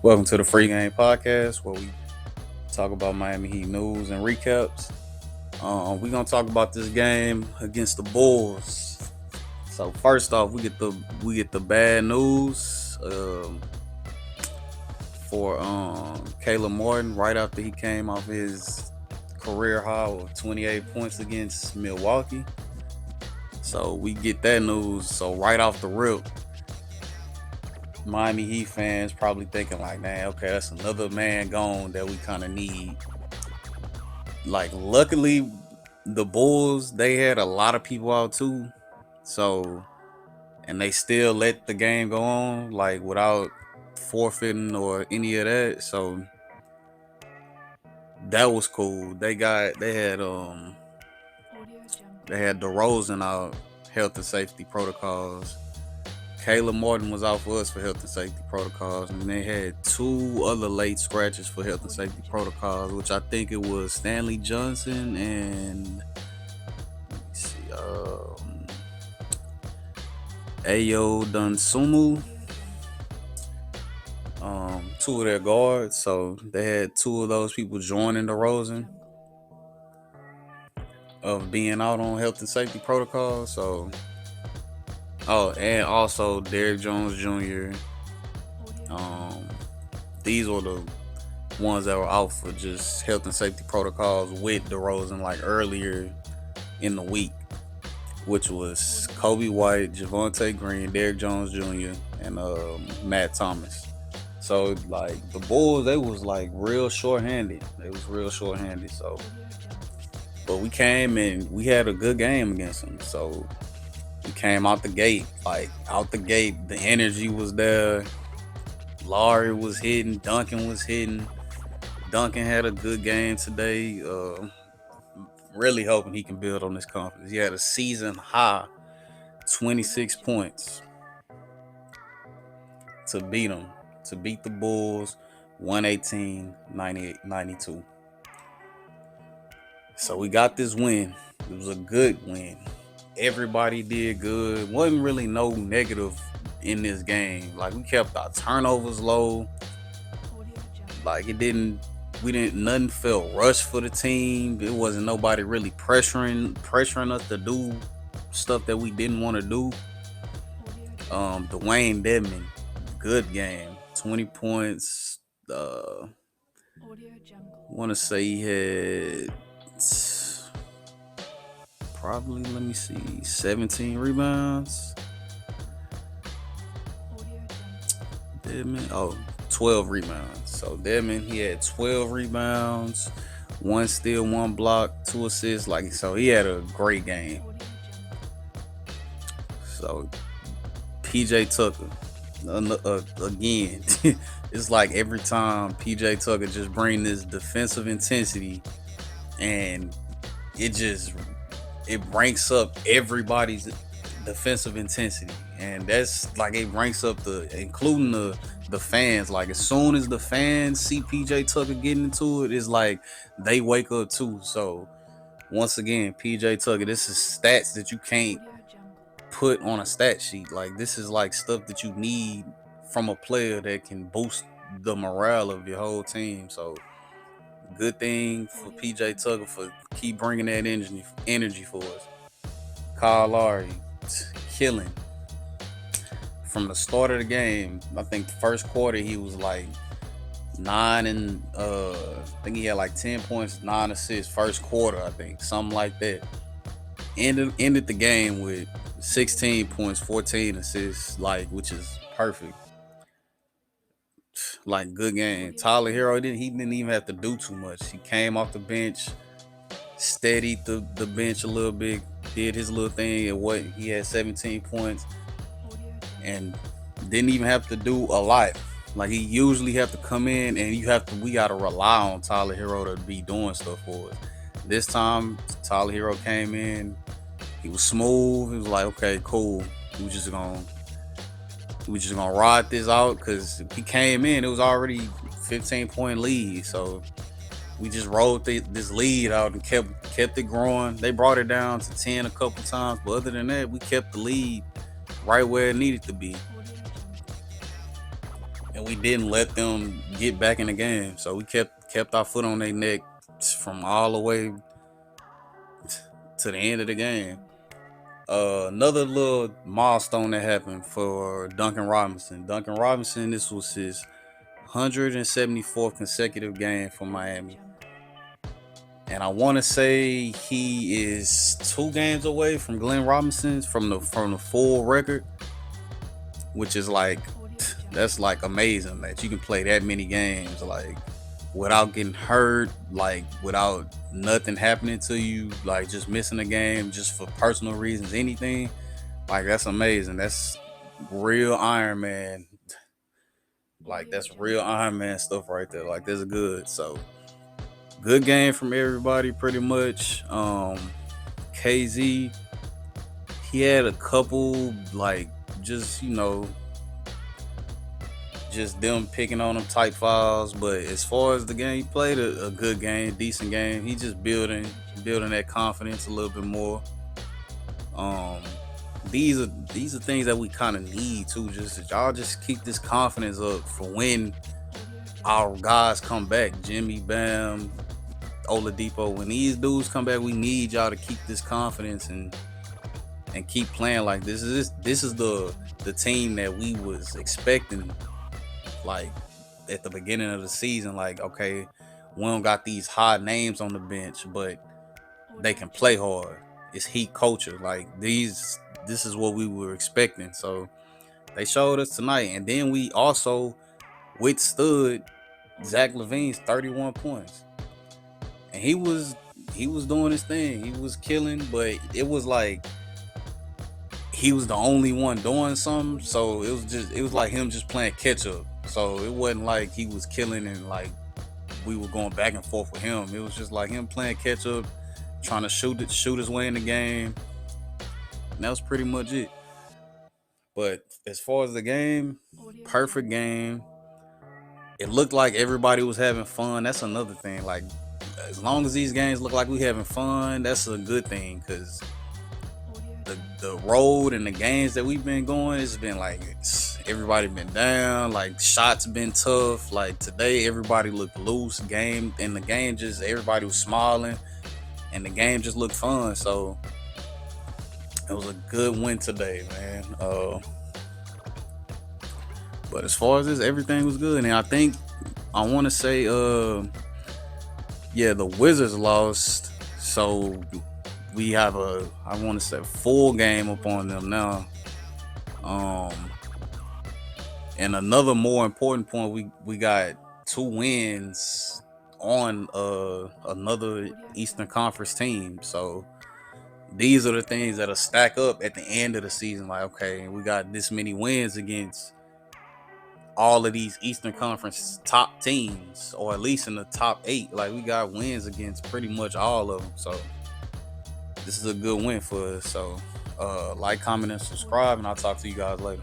Welcome to the Free Game Podcast, where we talk about Miami Heat news and recaps. We're gonna talk about this game against the Bulls. So first off, we get the bad news for Caleb Martin right after he came off his career high of 28 points against Milwaukee. So we get that news. So right off the rip, Miami Heat fans probably thinking like, "Man, okay, that's another man gone that we kind of need." Like, luckily, the Bulls, they had a lot of people out too, so, and they still let the game go on, like, without forfeiting or any of that. So that was cool. They had DeRozan out, health and safety protocols. Caleb Martin was out for us for health and safety protocols, and they had two other late scratches for health and safety protocols, which I think it was Stanley Johnson and Ayo Dunsumu, two of their guards. So they had two of those people joining DeRozan of being out on health and safety protocols. So, and also Derrick Jones Jr. These were the ones that were out for just health and safety protocols with DeRozan, like earlier in the week, which was Kobe White, Javonte Green, Derrick Jones Jr., and Matt Thomas. So, like, the Bulls, they was like real short-handed. So, but we came and we had a good game against them. So we came out the gate. The energy was there. Lowry was hitting. Duncan was hitting. Duncan had a good game today. Really hoping he can build on this confidence. He had a season high 26 points to beat the Bulls 118-92. So we got this win. It was a good win. Everybody did good. Wasn't really no negative in this game. Like, we kept our turnovers low. Like, nothing felt rushed for the team. It wasn't nobody really pressuring us to do stuff that we didn't want to do. Dewayne Dedmon, good game, 20 points. Want to say he had probably 17 rebounds. Dedmon, 12 rebounds. So Dedmon, he had 12 rebounds, 1 steal, 1 block, 2 assists. So he had a great game. So PJ Tucker, again, it's like every time PJ Tucker just bring this defensive intensity, and it ranks up everybody's defensive intensity, and that's like, it ranks up including the fans. Like, as soon as the fans see PJ Tucker getting into it, it's like they wake up too. So once again, PJ Tucker, this is stats that you can't put on a stat sheet. Like, this is like stuff that you need from a player that can boost the morale of your whole team. So good thing for PJ Tucker for keep bringing that energy for us. Kyle Lowry, killing from the start of the game. I think the first quarter he was like 9 and I think he had like 10 points, 9 assists first quarter, I think, something like that. Ended the game with 16 points, 14 assists, which is perfect. Like, good game. Tyler Herro, he didn't even have to do too much. He came off the bench, steadied the bench a little bit, did his little thing, and he had 17 points and didn't even have to do a lot. Like, he usually have to come in and we got to rely on Tyler Herro to be doing stuff for us. This time, Tyler Herro came in. He was smooth. He was like, okay, cool. We just gonna ride this out, because he came in, it was already 15-point lead. So We just rolled this lead out and kept it growing. They brought it down to 10 a couple times, but other than that, we kept the lead right where it needed to be, and we didn't let them get back in the game. So we kept our foot on their neck from all the way to the end of the game. Another little milestone that happened for Duncan Robinson. Duncan Robinson, this was his 174th consecutive game for Miami. And I want to say he is 2 games away from Glenn Robinson's from the full record, which is like, that's like amazing that you can play that many games like without getting hurt, like without nothing happening to you, like just missing a game just for personal reasons, anything. Like that's amazing. That's real Iron Man. Like that's real Iron Man stuff right there. Like that's good. So good game from everybody pretty much. KZ, he had a couple like just just them picking on him type fouls, but as far as the game, he played a good game, decent game. He just building that confidence a little bit more. Um, these are things that we kind of need too. Just that y'all just keep this confidence up for when our guys come back. Jimmy, Bam, Oladipo. When these dudes come back, we need y'all to keep this confidence and keep playing like this. This is the team that we was expecting. Like at the beginning of the season, like, okay, we don't got these hot names on the bench, but they can play hard. It's heat culture. Like this is what we were expecting. So they showed us tonight. And then we also withstood Zach LaVine's 31 points. And he was doing his thing. He was killing, but it was like he was the only one doing something. So it was like him just playing catch up. So it wasn't like he was killing and like we were going back and forth with him. It was just like him playing catch up, trying to shoot his way in the game. And that was pretty much it. But as far as the game, perfect game. It looked like everybody was having fun. That's another thing. Like as long as these games look like we having fun, that's a good thing, because the road and the games that we've been going, it's been like everybody been down, like shots been tough. Like today everybody looked loose, game, and the game just everybody was smiling and the game just looked fun. So it was a good win today, man. But as far as this, everything was good. And I think I want to say yeah, the Wizards lost, so we have I want to say full game up on them now. And another more important point, we got 2 wins on another Eastern Conference team. So these are the things that'll stack up at the end of the season. Like, okay, we got this many wins against all of these Eastern Conference top teams, or at least in the top 8. Like we got wins against pretty much all of them. So this is a good win for us. So like, comment, and subscribe, and I'll talk to you guys later.